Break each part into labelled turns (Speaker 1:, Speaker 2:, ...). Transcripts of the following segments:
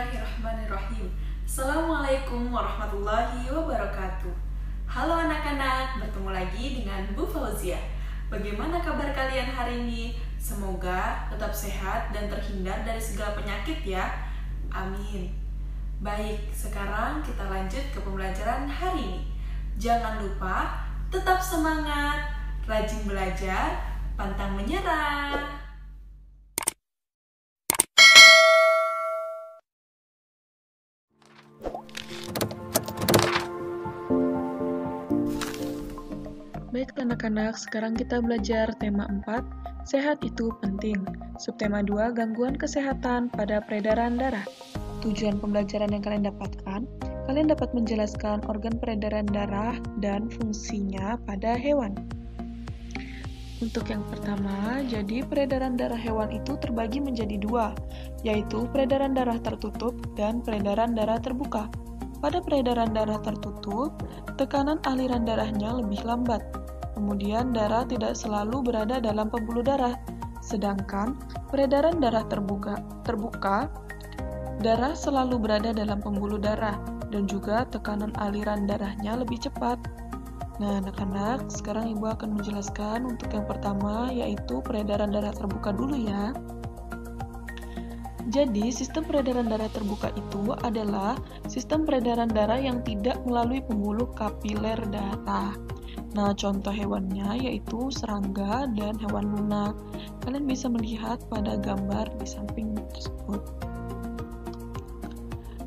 Speaker 1: Bismillahirrahmanirrahim. Assalamualaikum warahmatullahi wabarakatuh. Halo anak-anak, bertemu lagi dengan Bu Fauzia. Bagaimana kabar kalian hari ini? Semoga tetap sehat dan terhindar dari segala penyakit ya. Amin. Baik, sekarang kita lanjut ke pembelajaran hari ini. Jangan lupa tetap semangat, rajin belajar, pantang menyerah.
Speaker 2: Baik anak-anak, sekarang kita belajar tema 4, sehat itu penting. Subtema 2, gangguan kesehatan pada peredaran darah. Tujuan pembelajaran yang kalian dapatkan, kalian dapat menjelaskan organ peredaran darah dan fungsinya pada hewan. Untuk yang pertama, jadi peredaran darah hewan itu terbagi menjadi dua, yaitu peredaran darah tertutup dan peredaran darah terbuka. Pada peredaran darah tertutup, tekanan aliran darahnya lebih lambat. Kemudian darah tidak selalu berada dalam pembuluh darah. Sedangkan peredaran darah terbuka, darah selalu berada dalam pembuluh darah dan juga tekanan aliran darahnya lebih cepat. Nah, anak-anak, sekarang Ibu akan menjelaskan untuk yang pertama, yaitu peredaran darah terbuka dulu ya. Jadi, sistem peredaran darah terbuka itu adalah sistem peredaran darah yang tidak melalui pembuluh kapiler darah. Nah, contoh hewannya yaitu serangga dan hewan lunak. Kalian bisa melihat pada gambar di samping tersebut.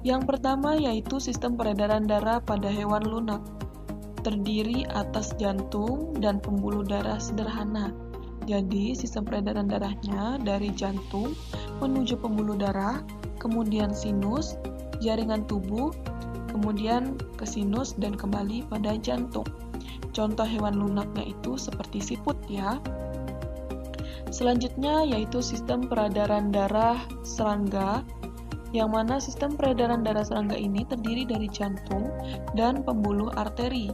Speaker 2: Yang pertama yaitu sistem peredaran darah pada hewan lunak. Terdiri atas jantung dan pembuluh darah sederhana. Jadi, sistem peredaran darahnya dari jantung menuju pembuluh darah, kemudian sinus, jaringan tubuh, kemudian ke sinus dan kembali pada jantung. Contoh hewan lunaknya itu seperti siput ya. Selanjutnya yaitu sistem peredaran darah serangga, yang mana sistem peredaran darah serangga ini terdiri dari jantung dan pembuluh arteri.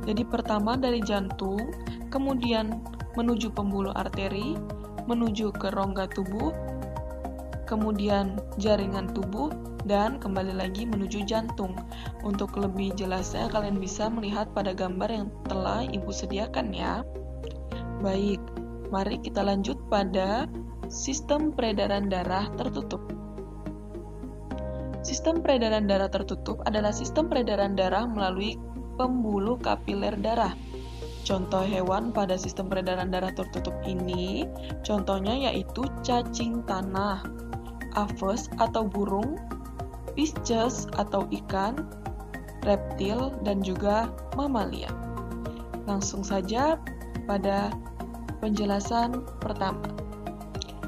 Speaker 2: Jadi pertama dari jantung, kemudian menuju pembuluh arteri, menuju ke rongga tubuh, kemudian jaringan tubuh, dan kembali lagi menuju jantung. Untuk lebih jelasnya, kalian bisa melihat pada gambar yang telah Ibu sediakan ya. Baik, mari kita lanjut pada sistem peredaran darah tertutup. Sistem peredaran darah tertutup adalah sistem peredaran darah melalui pembuluh kapiler darah. Contoh hewan pada sistem peredaran darah tertutup ini, contohnya yaitu cacing tanah, aves atau burung, pisces atau ikan, reptil, dan juga mamalia. Langsung saja pada penjelasan pertama.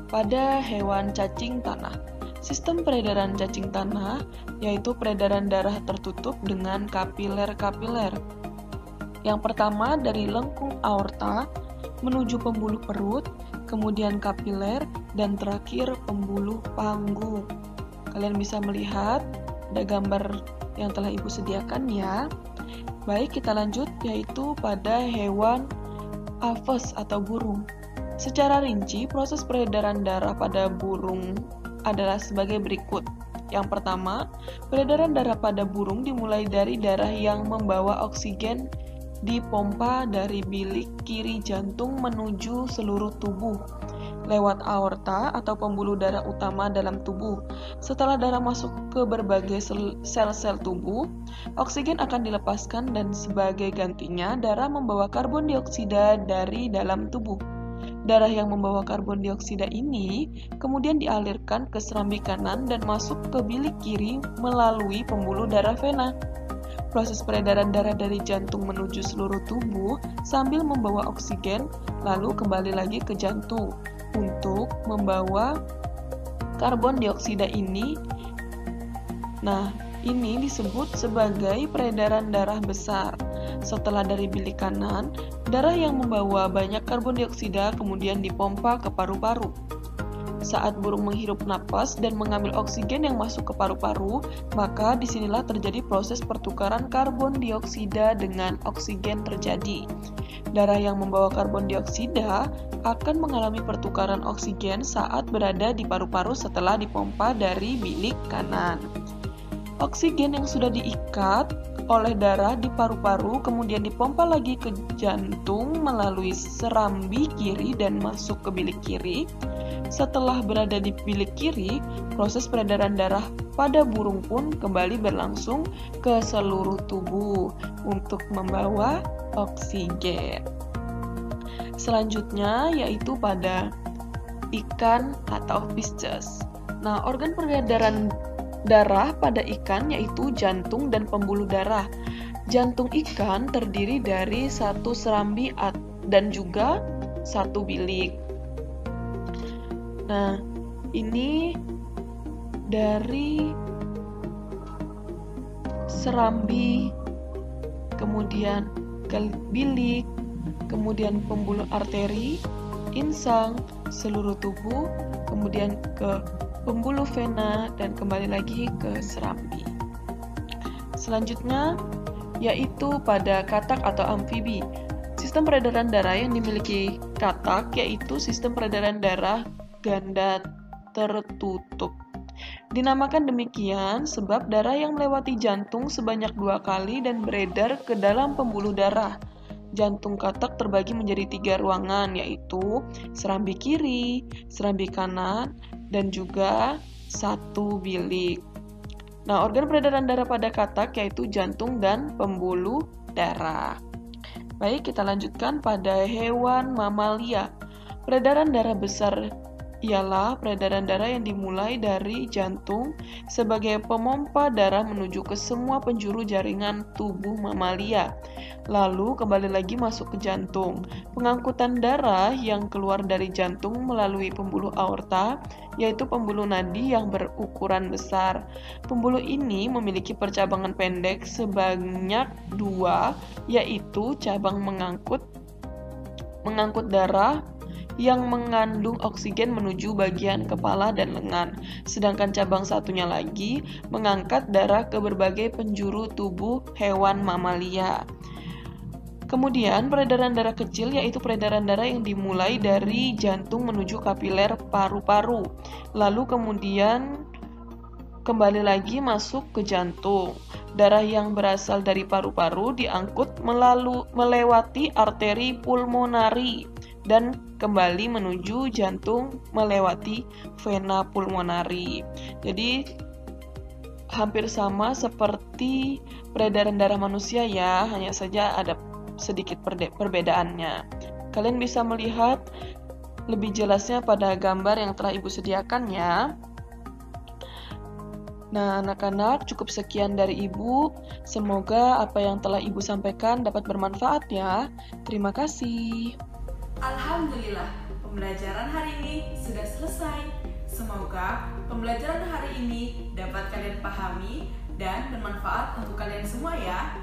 Speaker 2: Pada hewan cacing tanah, sistem peredaran cacing tanah yaitu peredaran darah tertutup dengan kapiler-kapiler. Yang pertama dari lengkung aorta menuju pembuluh perut, kemudian kapiler, dan terakhir pembuluh panggung. Kalian bisa melihat ada gambar yang telah Ibu sediakan ya. Baik, kita lanjut yaitu pada hewan aves atau burung. Secara rinci, proses peredaran darah pada burung adalah sebagai berikut. Yang pertama, peredaran darah pada burung dimulai dari darah yang membawa oksigen dipompa dari bilik kiri jantung menuju seluruh tubuh lewat aorta atau pembuluh darah utama dalam tubuh. Setelah darah masuk ke berbagai sel-sel tubuh, oksigen akan dilepaskan dan sebagai gantinya darah membawa karbon dioksida dari dalam tubuh. Darah yang membawa karbon dioksida ini kemudian dialirkan ke serambi kanan dan masuk ke bilik kiri melalui pembuluh darah vena. Proses peredaran darah dari jantung menuju seluruh tubuh sambil membawa oksigen, lalu kembali lagi ke jantung untuk membawa karbon dioksida ini. Nah, ini disebut sebagai peredaran darah besar. Setelah dari bilik kanan, darah yang membawa banyak karbon dioksida kemudian dipompa ke paru-paru. Saat burung menghirup napas dan mengambil oksigen yang masuk ke paru-paru, maka disinilah terjadi proses pertukaran karbon dioksida dengan oksigen terjadi. Darah yang membawa karbon dioksida akan mengalami pertukaran oksigen saat berada di paru-paru setelah dipompa dari bilik kanan. Oksigen yang sudah diikat oleh darah di paru-paru kemudian dipompa lagi ke jantung melalui serambi kiri dan masuk ke bilik kiri. Setelah berada di bilik kiri, proses peredaran darah pada burung pun kembali berlangsung ke seluruh tubuh untuk membawa oksigen. Selanjutnya yaitu pada ikan atau fishes. Nah, organ peredaran darah pada ikan yaitu jantung dan pembuluh darah. Jantung ikan terdiri dari satu serambi dan juga satu bilik. Nah, ini dari serambi, kemudian ke bilik, kemudian pembuluh arteri, insang, seluruh tubuh, kemudian ke pembuluh vena, dan kembali lagi ke serambi. Selanjutnya yaitu pada katak atau amfibi. Sistem peredaran darah yang dimiliki katak yaitu sistem peredaran darah ganda tertutup. Dinamakan demikian sebab darah yang melewati jantung sebanyak 2 kali dan beredar ke dalam pembuluh darah. Jantung katak terbagi menjadi 3 ruangan, yaitu serambi kiri, serambi kanan, dan juga satu bilik. Nah, organ peredaran darah pada katak yaitu jantung dan pembuluh darah. Baik, kita lanjutkan pada hewan mamalia. Peredaran darah besar ialah peredaran darah yang dimulai dari jantung sebagai pemompa darah menuju ke semua penjuru jaringan tubuh mamalia, lalu kembali lagi masuk ke jantung. Pengangkutan darah yang keluar dari jantung melalui pembuluh aorta, yaitu pembuluh nadi yang berukuran besar. Pembuluh ini memiliki percabangan pendek sebanyak 2, yaitu cabang mengangkut darah yang mengandung oksigen menuju bagian kepala dan lengan, sedangkan cabang satunya lagi mengangkat darah ke berbagai penjuru tubuh hewan mamalia. Kemudian peredaran darah kecil yaitu peredaran darah yang dimulai dari jantung menuju kapiler paru-paru, lalu kemudian kembali lagi masuk ke jantung. Darah yang berasal dari paru-paru diangkut melewati arteri pulmonari dan kembali menuju jantung melewati vena pulmonari. Jadi hampir sama seperti peredaran darah manusia ya, hanya saja ada sedikit perbedaannya. Kalian bisa melihat lebih jelasnya pada gambar yang telah Ibu sediakan ya. Nah, anak-anak, cukup sekian dari Ibu. Semoga apa yang telah Ibu sampaikan dapat bermanfaat ya. Terima kasih.
Speaker 1: Alhamdulillah, pembelajaran hari ini sudah selesai. Semoga pembelajaran hari ini dapat kalian pahami dan bermanfaat untuk kalian semua ya.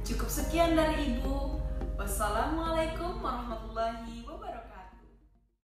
Speaker 1: Cukup sekian dari Ibu. Wassalamualaikum warahmatullahi wabarakatuh.